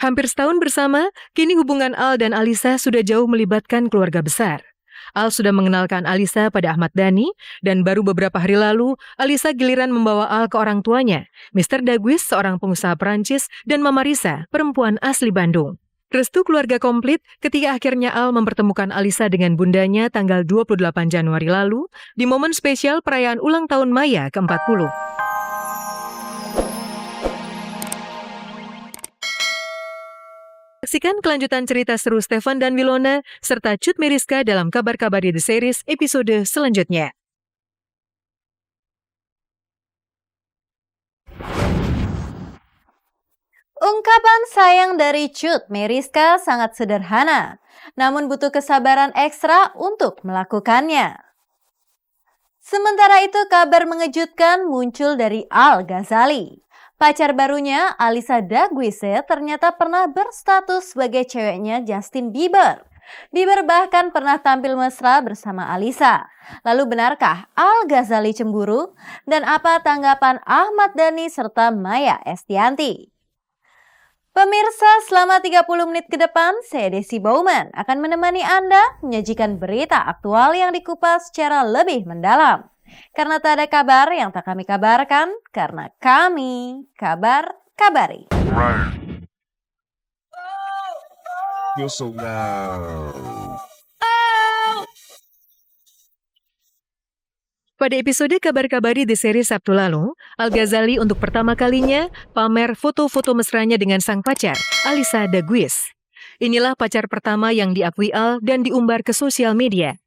Hampir setahun bersama, kini hubungan Al dan Alisa sudah jauh melibatkan keluarga besar. Al sudah mengenalkan Alisa pada Ahmad Dhani, dan baru beberapa hari lalu, Alisa giliran membawa Al ke orang tuanya, Mr. Daguis, seorang pengusaha Perancis, dan Mama Risa, perempuan asli Bandung. Restu keluarga komplit ketika akhirnya Al mempertemukan Alisa dengan bundanya tanggal 28 Januari lalu, di momen spesial perayaan ulang tahun Maya ke-40. Saksikan kelanjutan cerita seru Stefan dan Wilona serta Cut Meriska dalam Kabar-Kabari The Series episode selanjutnya. Ungkapan sayang dari Cut Meriska sangat sederhana, namun butuh kesabaran ekstra untuk melakukannya. Sementara itu, kabar mengejutkan muncul dari Al Ghazali. Pacar barunya, Alisa Daguise, ternyata pernah berstatus sebagai ceweknya Justin Bieber. Bieber bahkan pernah tampil mesra bersama Alisa. Lalu benarkah Al Ghazali cemburu? Dan apa tanggapan Ahmad Dhani serta Maya Estianty? Pemirsa, selama 30 menit ke depan, saya Desi Bauman akan menemani Anda menyajikan berita aktual yang dikupas secara lebih mendalam. Karena tak ada kabar yang tak kami kabarkan, karena kami kabar-kabari. You're so loud. Pada episode Kabar-Kabari The Series Sabtu lalu, Al Ghazali untuk pertama kalinya pamer foto-foto mesranya dengan sang pacar, Alisa Daguis. Inilah pacar pertama yang diakui Al dan diumbar ke sosial media.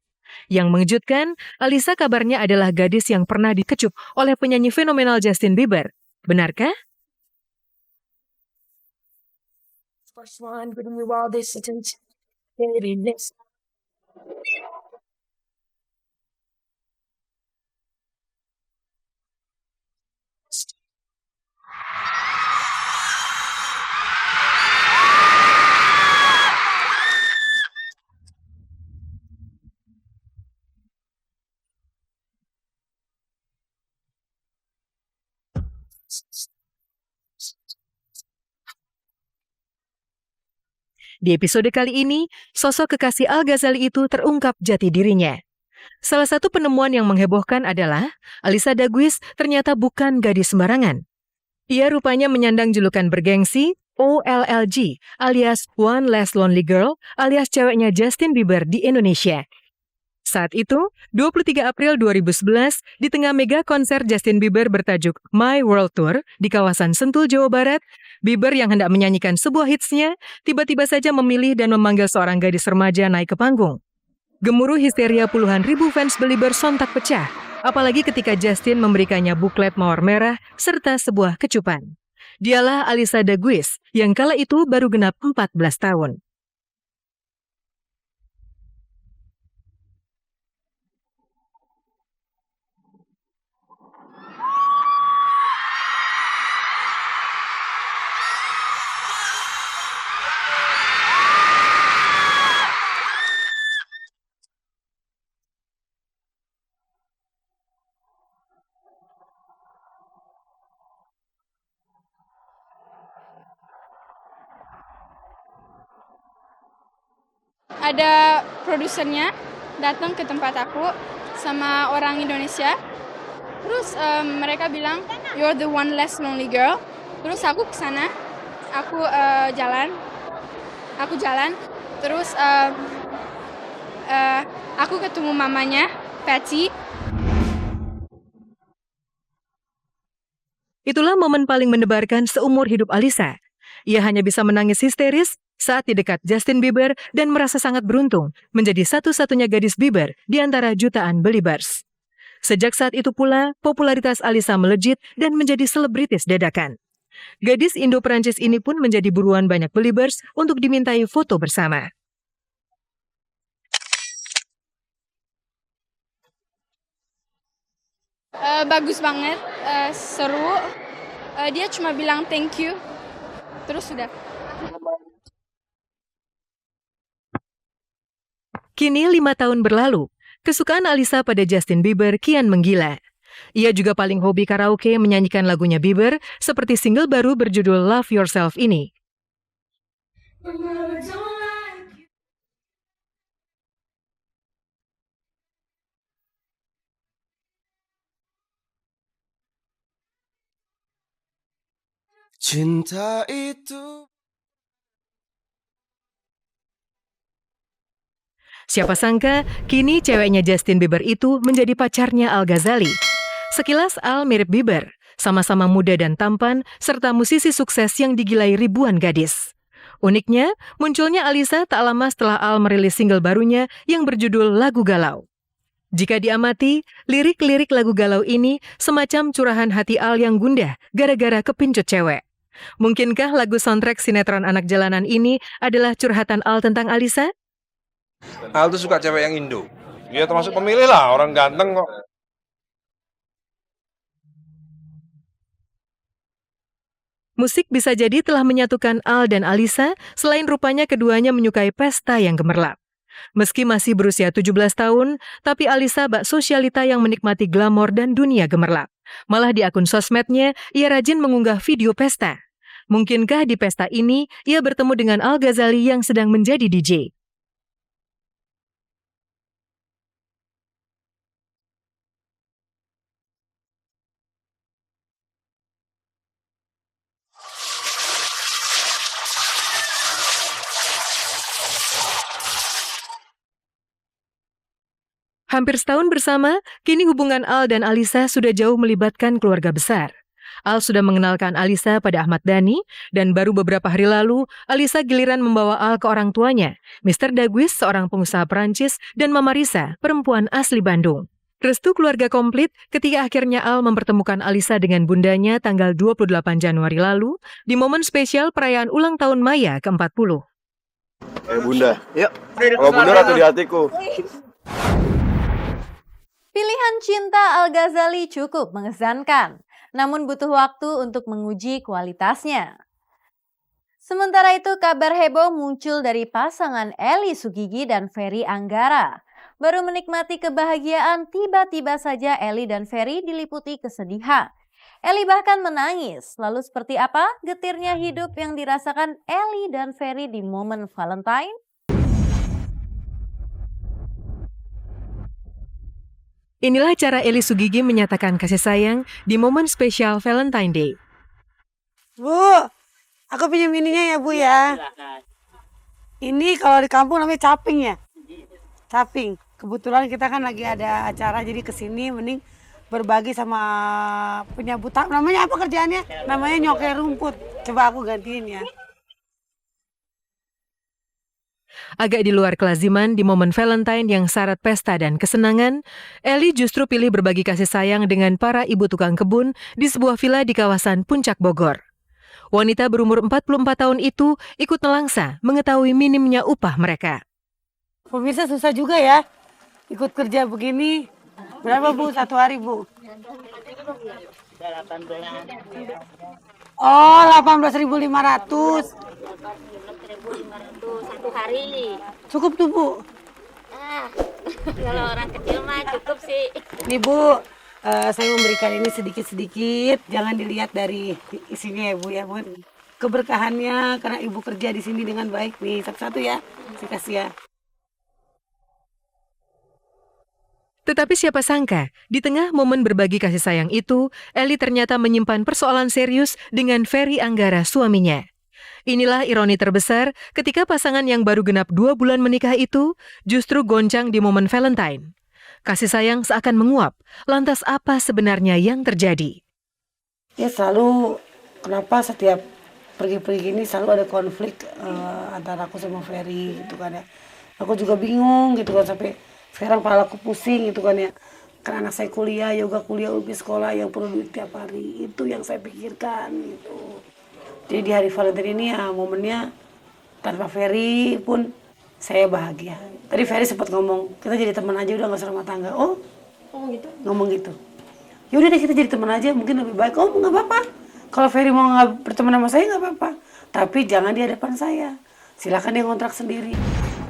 Yang mengejutkan, Alisa kabarnya adalah gadis yang pernah dikecup oleh penyanyi fenomenal Justin Bieber. Benarkah? First one, giving you all this attention. Baby, next. Di episode kali ini, sosok kekasih Al Ghazali itu terungkap jati dirinya. Salah satu penemuan yang menghebohkan adalah Alisa Daguis ternyata bukan gadis sembarangan. Ia rupanya menyandang julukan bergengsi OLLG alias One Less Lonely Girl alias ceweknya Justin Bieber di Indonesia. Saat itu, 23 April 2011, di tengah mega konser Justin Bieber bertajuk My World Tour di kawasan Sentul, Jawa Barat, Bieber yang hendak menyanyikan sebuah hitsnya, tiba-tiba saja memilih dan memanggil seorang gadis remaja naik ke panggung. Gemuruh histeria puluhan ribu fans Belieber sontak pecah, apalagi ketika Justin memberikannya buklet mawar merah serta sebuah kecupan. Dialah Alisa Daguis, yang kala itu baru genap 14 tahun. Ada produsernya datang ke tempat aku sama orang Indonesia. Terus mereka bilang, "You're the one less lonely girl." Terus aku kesana, aku jalan. Terus aku ketemu mamanya, Patsy. Itulah momen paling mendebarkan seumur hidup Alisa. Ia hanya bisa menangis histeris saat di dekat Justin Bieber dan merasa sangat beruntung menjadi satu-satunya gadis Bieber di antara jutaan Beliebers. Sejak saat itu pula, popularitas Alisa melejit dan menjadi selebritis dadakan. Gadis Indo-Perancis ini pun menjadi buruan banyak Beliebers untuk dimintai foto bersama. Bagus banget, seru. Dia cuma bilang thank you, terus sudah. Kini 5 tahun berlalu, kesukaan Alisa pada Justin Bieber kian menggila. Ia juga paling hobi karaoke menyanyikan lagunya Bieber seperti single baru berjudul Love Yourself ini. Cinta itu. Siapa sangka, kini ceweknya Justin Bieber itu menjadi pacarnya Al Ghazali. Sekilas Al mirip Bieber, sama-sama muda dan tampan, serta musisi sukses yang digilai ribuan gadis. Uniknya, munculnya Alisa tak lama setelah Al merilis single barunya yang berjudul Lagu Galau. Jika diamati, lirik-lirik lagu galau ini semacam curahan hati Al yang gundah gara-gara kepincut cewek. Mungkinkah lagu soundtrack sinetron anak jalanan ini adalah curhatan Al tentang Alisa? Al tuh suka cewek yang Indo. Dia termasuk pemilih lah, orang ganteng kok. Musik bisa jadi telah menyatukan Al dan Alisa, selain rupanya keduanya menyukai pesta yang gemerlap. Meski masih berusia 17 tahun, tapi Alisa bak sosialita yang menikmati glamor dan dunia gemerlap. Malah di akun sosmednya, ia rajin mengunggah video pesta. Mungkinkah di pesta ini, ia bertemu dengan Al Ghazali yang sedang menjadi DJ? Hampir setahun bersama, kini hubungan Al dan Alisa sudah jauh melibatkan keluarga besar. Al sudah mengenalkan Alisa pada Ahmad Dhani, dan baru beberapa hari lalu, Alisa giliran membawa Al ke orang tuanya, Mr. Daguis, seorang pengusaha Perancis, dan Mama Risa, perempuan asli Bandung. Restu keluarga komplit ketika akhirnya Al mempertemukan Alisa dengan bundanya tanggal 28 Januari lalu, di momen spesial perayaan ulang tahun Maya ke-40. Bunda, yuk. Kalau bunda ratu di hatiku. Pilihan cinta Al Ghazali cukup mengesankan, namun butuh waktu untuk menguji kualitasnya. Sementara itu kabar heboh muncul dari pasangan Eli Sugigi dan Ferry Anggara. Baru menikmati kebahagiaan, tiba-tiba saja Eli dan Ferry diliputi kesedihan. Eli bahkan menangis. Lalu seperti apa getirnya hidup yang dirasakan Eli dan Ferry di momen Valentine? Inilah cara Eli Sugigi menyatakan kasih sayang di momen spesial Valentine Day. Bu, aku pinjam ininya ya Bu ya. Ini kalau di kampung namanya caping ya. Caping. Kebetulan kita kan lagi ada acara jadi kesini mending berbagi sama penyapu tangan. Namanya apa kerjaannya? Namanya nyoker rumput. Coba aku gantiin ya. Agak di luar kelaziman di momen Valentine yang syarat pesta dan kesenangan, Eli justru pilih berbagi kasih sayang dengan para ibu tukang kebun di sebuah villa di kawasan Puncak Bogor. Wanita berumur 44 tahun itu ikut nelangsa mengetahui minimnya upah mereka. Pemirsa susah juga ya. Ikut kerja begini. Berapa Bu satu hari Bu? Oh, 18.500. Satu hari. Cukup tuh Bu. Kalau orang kecil mah cukup sih. Nih Bu, saya memberikan ini sedikit-sedikit. Jangan dilihat dari isinya ya Bu ya. Keberkahannya karena Ibu kerja di sini dengan baik nih. Satu-satu ya. Saya kasih ya. Tetapi siapa sangka, di tengah momen berbagi kasih sayang itu, Eli ternyata menyimpan persoalan serius dengan Ferry Anggara suaminya. Inilah ironi terbesar ketika pasangan yang baru genap 2 bulan menikah itu justru goncang di momen Valentine. Kasih sayang seakan menguap, lantas apa sebenarnya yang terjadi? Ya selalu, kenapa setiap pergi-pergi ini selalu ada konflik antara aku sama Ferry gitu kan ya. Aku juga bingung gitu kan sampai sekarang kepala aku pusing gitu kan ya. Karena anak saya kuliah, yoga kuliah, ubi sekolah yang perlu duit tiap hari. Itu yang saya pikirkan gitu. Jadi di hari Valentine ini ya momennya tanpa Ferry pun saya bahagia. Tadi Ferry sempat ngomong, kita jadi teman aja udah gak usah rumah tangga. Oh gitu? Ngomong gitu. Yaudah deh kita jadi teman aja mungkin lebih baik. Oh gak apa-apa. Kalau Ferry mau gak berteman sama saya gak apa-apa. Tapi jangan di hadapan saya. Silakan dia ngontrak sendiri.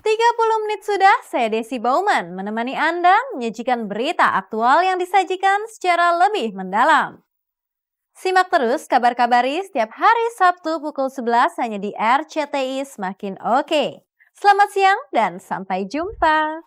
30 menit sudah, saya Desi Bauman menemani Anda menyajikan berita aktual yang disajikan secara lebih mendalam. Simak terus kabar-kabari setiap hari Sabtu pukul 11 hanya di RCTI Semakin Oke. Selamat siang dan sampai jumpa.